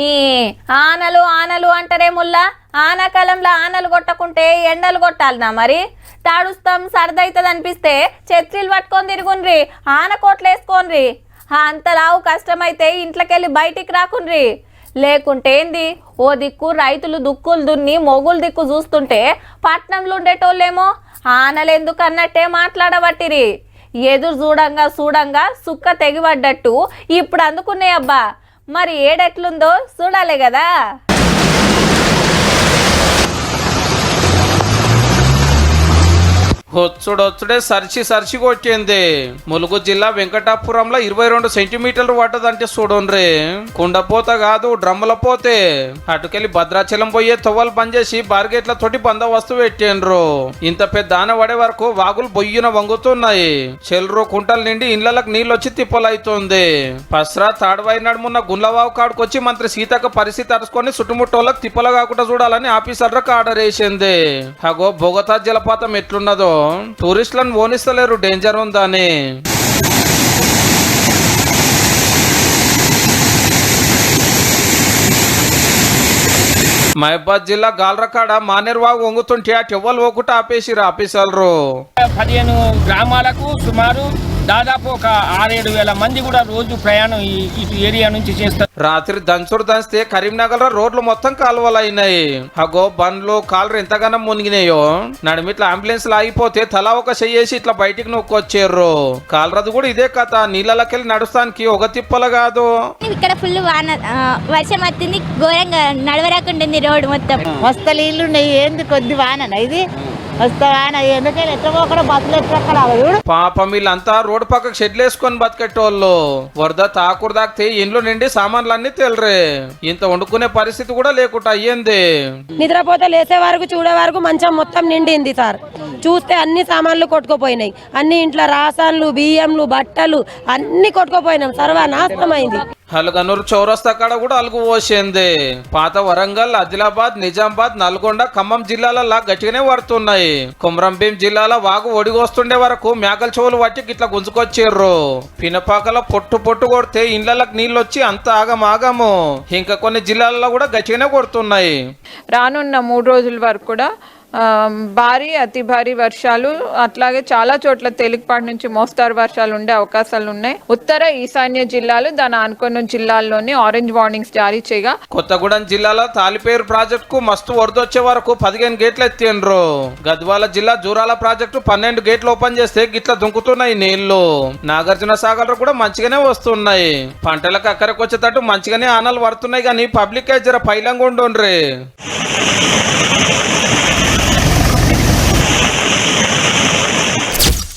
ఈ ఆనలు ఆనలు అంటారే ముల్లా, ఆనకాలంలో ఆనలు కొట్టకుంటే ఎండలు కొట్టాలనా మరి? తాడుస్తాం సరదైతుంది అనిపిస్తే ఛత్రీలు పట్టుకొని తిరుగుండ్రి, ఆన కోట్లు వేసుకోండ్రి. అంతలావు కష్టమైతే ఇంట్లోకెళ్ళి బయటికి రాకుండ్రి. లేకుంటే ఏంది, ఓ దిక్కు రైతులు దుక్కులు దున్ని మొగులు దిక్కు చూస్తుంటే పట్నంలో ఉండేటోళ్ళేమో ఆనలు ఎందుకన్నట్టే మాట్లాడబట్టిరి. ఎదురు చూడంగా సుక్క తెగిపడ్డట్టు ఇప్పుడు అందుకున్నాయి అబ్బా. మరి ఏడెట్లుందో చూడాలి కదా. వచ్చుడే సరిచి కొట్టింది. ములుగు జిల్లా వెంకటాపురంలో 22 సెంటీమీటర్లు పడ్డదంటే చూడండి. కుండపోత కాదు, డ్రమ్ముల పోతే. అటుకెళ్ళి భద్రాచలం పోయే తొవ్వలు బంద్ చేసి బార్గేట్ల తోటి బందోబస్తు పెట్టిండ్రు. ఇంత పెద్ద ఆన పడే వరకు వాగులు బొయ్యిన వంగుతున్నాయి. చెల్రు కుంటల నిండి ఇళ్లకు నీళ్ళొచ్చి తిప్పలైతుంది. పస్రా తాడువాయి నడుమున్న గుండ్లవాగు కాడుకొచ్చి మంత్రి సీతక్క పరిస్థితి అరుచుకొని చుట్టుముట్టోళ్ళకి తిప్పలు కాకుండా చూడాలని ఆఫీసర్లకు ఆర్డర్ వేసింది. అగో బొగతా జలపాతం ఎట్లున్నదో టూరిస్టులను ఓనిస్తలేరు, డేంజర్ ఉందని. మహబాద్ జిల్లా గాల్రకాడ మానేర్వాగు వంగుతుంటే ఆ చెవ్వలు ఓకుట ఆపేసిరు ఆఫీసర్లు. 15 గ్రామాలకు సుమారు దాదాపు ఒక 6-7 వేల మంది కూడా రోజు ప్రయాణం ఇటు ఏరియా నుంచి చేస్తారు. రాత్రి దంచితే కరీంనగర్ లో రోడ్లు మొత్తం కాలువలైనాయి. అగో బండ్లు కాళ్ళు ఎంతగానో మునిగినాయో. నడిమిట్ల అంబులెన్స్ ఆగిపోతే తలా ఒక చెయ్యేసి ఇట్లా బయటికి నొక్కొచ్చారు. కాలరదు కూడా ఇదే కథ. నీళ్ళకెళ్ళి నడుస్తానికి ఒక తిప్పలు కాదు. ఇక్కడ ఫుల్ వర్షం వస్తుంది, ఘోరంగా నడవరాకుంటుంది రోడ్డు మొత్తం. మస్తు నీళ్ళు ఉన్నాయి. ఏంది కొద్ది వాన ఇది పాపం వీళ్ళంతా రోడ్డు పక్కకు షెడ్లు వేసుకొని బతికెట్టోళ్ళు. వరద తాకుడు తాకితే ఇంట్లో నిండి సామాన్లన్నీ తెలరే. ఇంత వండుకునే పరిస్థితి కూడా లేకుండా అయ్యింది. నిద్రపోతే లేసే వరకు చూడే వరకు మంచం మొత్తం నిండింది సార్. చూస్తే అన్ని సామాన్లు కొట్టుకుపోయినాయి. అన్ని ఇంట్లో రాసాన్లు, బియ్యంలు, బట్టలు అన్ని కొట్టుకుపోయినాం. సర్వనాశనమైంది. హల్గనూరు చౌరస్తా కాడ కూడా అలుగు పోసింది. పాత వరంగల్, ఆదిలాబాద్, నిజామాబాద్, నల్గొండ, ఖమ్మం జిల్లాలలో గట్టిగానే పడుతున్నాయి. కొమరంభీం జిల్లాలో వాగు ఒడిగొస్తుండే వరకు మేకల చెవులు పట్టి గిట్లా గుంజుకొచ్చిర్రు. పినపాకలో పొట్టు కొడితే ఇండ్లకు నీళ్ళు వచ్చి అంత ఆగము. ఇంకా కొన్ని జిల్లాలలో కూడా గట్టిగానే కొడుతున్నాయి. రానున్న 3 రోజుల వరకు కూడా భారీ అతి భారీ వర్షాలు, అట్లాగే చాలా చోట్ల తేలికపాటి నుంచి మోస్తారు వర్షాలు ఉండే అవకాశాలు ఉన్నాయి. ఉత్తర ఈశాన్య జిల్లాలు, దాని ఆనుకున్న జిల్లాల్లోని ఆరెంజ్ వార్నింగ్స్ జారీ చేయగా కొత్తగూడెం జిల్లాలో తాలిపేరు ప్రాజెక్టు కు మస్తు వరదొచ్చే వరకు 15 గేట్లు ఎత్తిండ్రు. గద్వాల జిల్లా జూరాల ప్రాజెక్టు 12 గేట్లు ఓపెన్ చేస్తే గిట్ల దుంకుతున్నాయి నీళ్లు. నాగార్జున సాగర్ కూడా మంచిగానే వస్తున్నాయి. పంటలకు అక్కడికి వచ్చేటట్టు మంచిగానే ఆనలు పడుతున్నాయి. కానీ పబ్లిక్ జర పైలంగా ఉండుండ్రి.